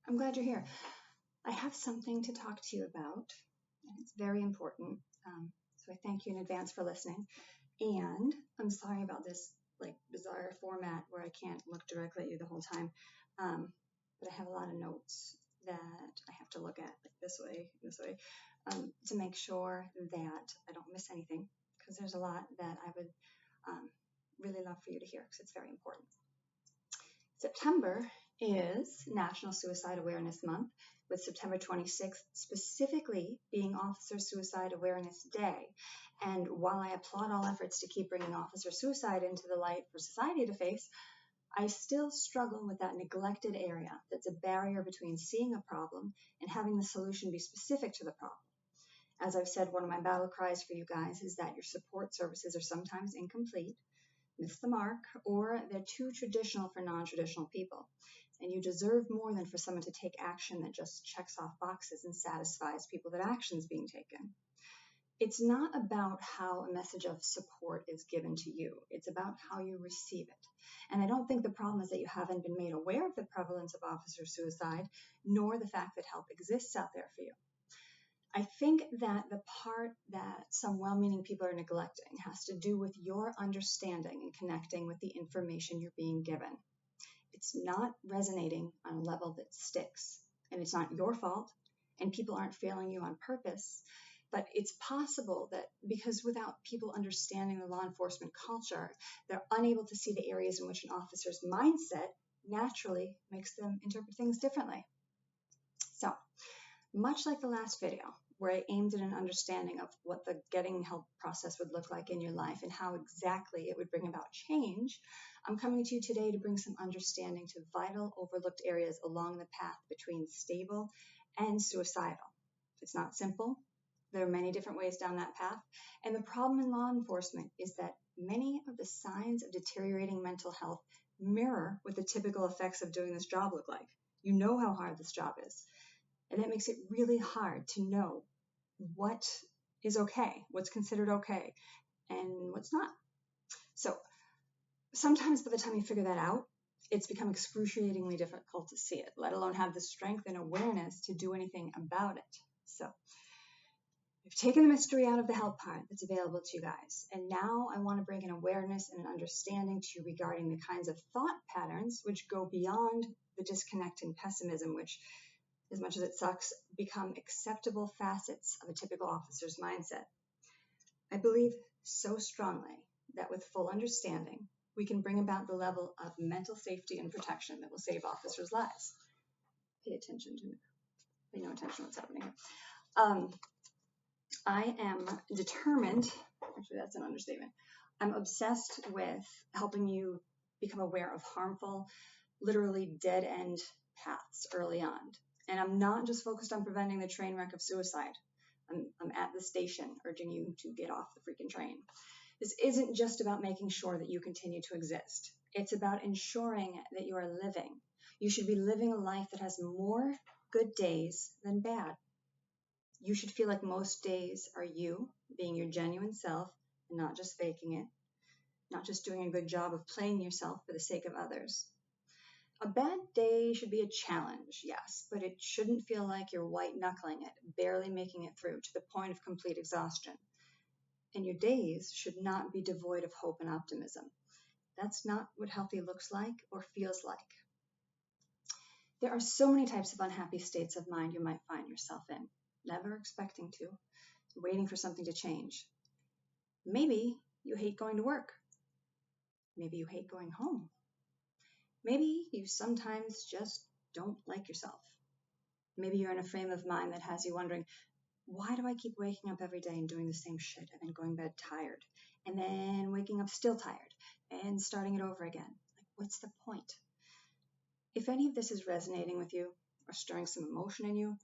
I'm glad you're here. I have something to talk to you about, and it's very important. So I thank you in advance for listening. And I'm sorry about this bizarre format where I can't look directly at you the whole time. But I have a lot of notes that I have to look at this way, to make sure that I don't miss anything, because there's a lot that I would really love for you to hear because it's very important. September is National Suicide Awareness Month, with September 26th specifically being Officer Suicide Awareness Day. And while I applaud all efforts to keep bringing officer suicide into the light for society to face, I still struggle with that neglected area that's a barrier between seeing a problem and having the solution be specific to the problem. As I've said, one of my battle cries for you guys is that your support services are sometimes incomplete, miss the mark, or they're too traditional for non-traditional people. And you deserve more than for someone to take action that just checks off boxes and satisfies people that action's being taken. It's not about how a message of support is given to you. It's about how you receive it. And I don't think the problem is that you haven't been made aware of the prevalence of officer suicide, nor the fact that help exists out there for you. I think that the part that some well-meaning people are neglecting has to do with your understanding and connecting with the information you're being given. It's not resonating on a level that sticks, and it's not your fault, and people aren't failing you on purpose. But it's possible that because without people understanding the law enforcement culture, they're unable to see the areas in which an officer's mindset naturally makes them interpret things differently. So, much like the last video, where I aimed at an understanding of what the getting help process would look like in your life and how exactly it would bring about change, I'm coming to you today to bring some understanding to vital, overlooked areas along the path between stable and suicidal. It's not simple. There are many different ways down that path. And the problem in law enforcement is that many of the signs of deteriorating mental health mirror what the typical effects of doing this job look like. You know how hard this job is. And that makes it really hard to know what is okay, what's considered okay, and what's not. So sometimes by the time you figure that out, it's become excruciatingly difficult to see it, let alone have the strength and awareness to do anything about it. So I've taken the mystery out of the help part that's available to you guys. And now I want to bring an awareness and an understanding to you regarding the kinds of thought patterns which go beyond the disconnect and pessimism, which, as much as it sucks, become acceptable facets of a typical officer's mindset. I believe so strongly that with full understanding, we can bring about the level of mental safety and protection that will save officers' lives. Pay no attention to what's happening here. I am determined, actually that's an understatement, I'm obsessed with helping you become aware of harmful, literally dead-end paths early on. And I'm not just focused on preventing the train wreck of suicide. I'm at the station urging you to get off the freaking train. This isn't just about making sure that you continue to exist. It's about ensuring that you are living. You should be living a life that has more good days than bad. You should feel like most days are you being your genuine self and not just faking it, not just doing a good job of playing yourself for the sake of others. A bad day should be a challenge, yes, but it shouldn't feel like you're white-knuckling it, barely making it through to the point of complete exhaustion. And your days should not be devoid of hope and optimism. That's not what healthy looks like or feels like. There are so many types of unhappy states of mind you might find yourself in, never expecting to, waiting for something to change. Maybe you hate going to work. Maybe you hate going home. Maybe you sometimes just don't like yourself. Maybe you're in a frame of mind that has you wondering, why do I keep waking up every day and doing the same shit and then going to bed tired and then waking up still tired and starting it over again? Like, what's the point? If any of this is resonating with you or stirring some emotion in you,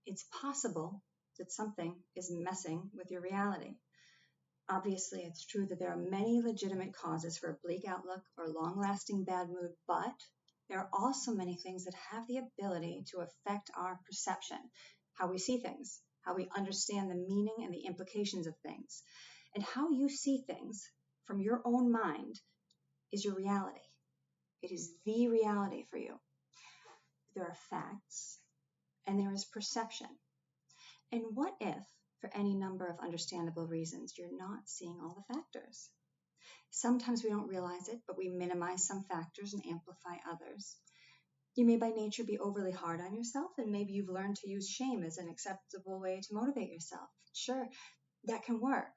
it's possible that something is messing with your reality. Obviously, it's true that there are many legitimate causes for a bleak outlook or long-lasting bad mood, but there are also many things that have the ability to affect our perception, how we see things, how we understand the meaning and the implications of things. And how you see things from your own mind is your reality. It is the reality for you. there are facts, and there is perception. And what if, for any number of understandable reasons, you're not seeing all the factors? Sometimes we don't realize it, but we minimize some factors and amplify others. You may by nature be overly hard on yourself, and maybe you've learned to use shame as an acceptable way to motivate yourself. Sure, that can work,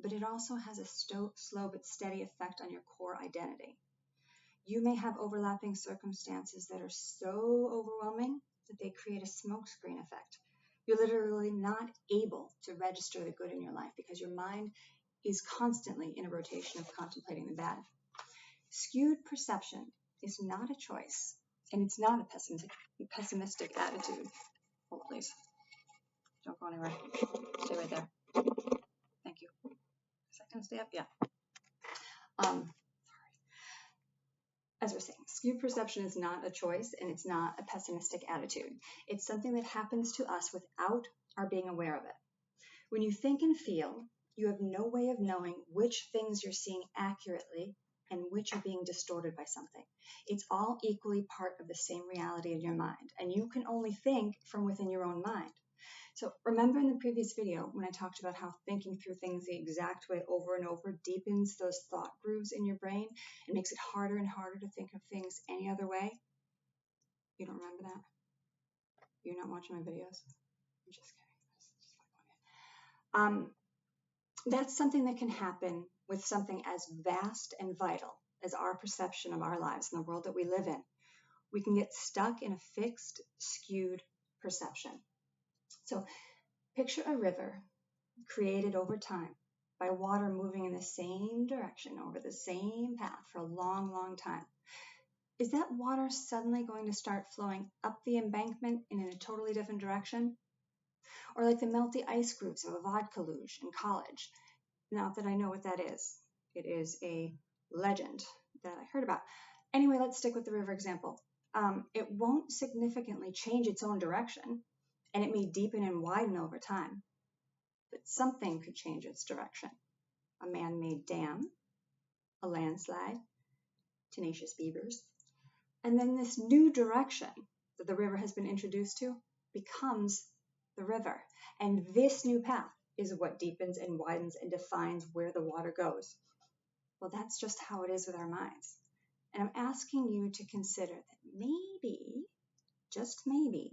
but it also has a slow but steady effect on your core identity. You may have overlapping circumstances that are so overwhelming that they create a smokescreen effect. You're literally not able to register the good in your life because your mind is constantly in a rotation of contemplating the bad. Skewed perception is not a choice, and it's not a pessimistic attitude. Hold please. Don't go anywhere. Stay right there. Thank you. Is that going to stay up? Yeah. As we're saying, skewed perception is not a choice, and it's not a pessimistic attitude. It's something that happens to us without our being aware of it. When you think and feel, you have no way of knowing which things you're seeing accurately and which are being distorted by something. It's all equally part of the same reality in your mind, and you can only think from within your own mind. So remember in the previous video when I talked about how thinking through things the exact way over and over deepens those thought grooves in your brain and makes it harder and harder to think of things any other way? You don't remember that? You're not watching my videos? I'm just kidding. That's something that can happen with something as vast and vital as our perception of our lives and the world that we live in. We can get stuck in a fixed, skewed perception. So picture a river created over time by water moving in the same direction over the same path for a long, long time. Is that water suddenly going to start flowing up the embankment in a totally different direction? Or like the melty ice grooves of a vodka luge in college. Not that I know what that is. It is a legend that I heard about. Anyway, let's stick with the river example. It won't significantly change its own direction, and it may deepen and widen over time. But something could change its direction. A man-made dam, a landslide, tenacious beavers. And then this new direction that the river has been introduced to becomes the river. And this new path is what deepens and widens and defines where the water goes. Well, that's just how it is with our minds. And I'm asking you to consider that maybe, just maybe,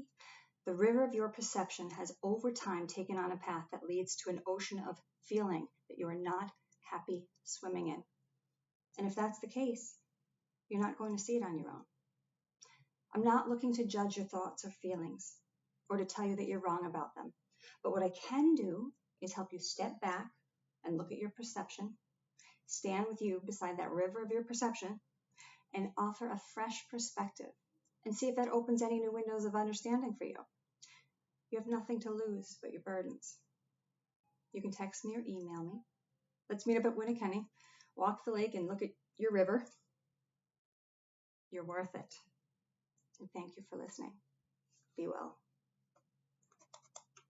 the river of your perception has over time taken on a path that leads to an ocean of feeling that you are not happy swimming in. And if that's the case, you're not going to see it on your own. I'm not looking to judge your thoughts or feelings or to tell you that you're wrong about them. But what I can do is help you step back and look at your perception, stand with you beside that river of your perception, and offer a fresh perspective and see if that opens any new windows of understanding for you. You have nothing to lose but your burdens. You can text me or email me. Let's meet up at Winnikenny, walk the lake, and look at your river. You're worth it. And thank you for listening. Be well.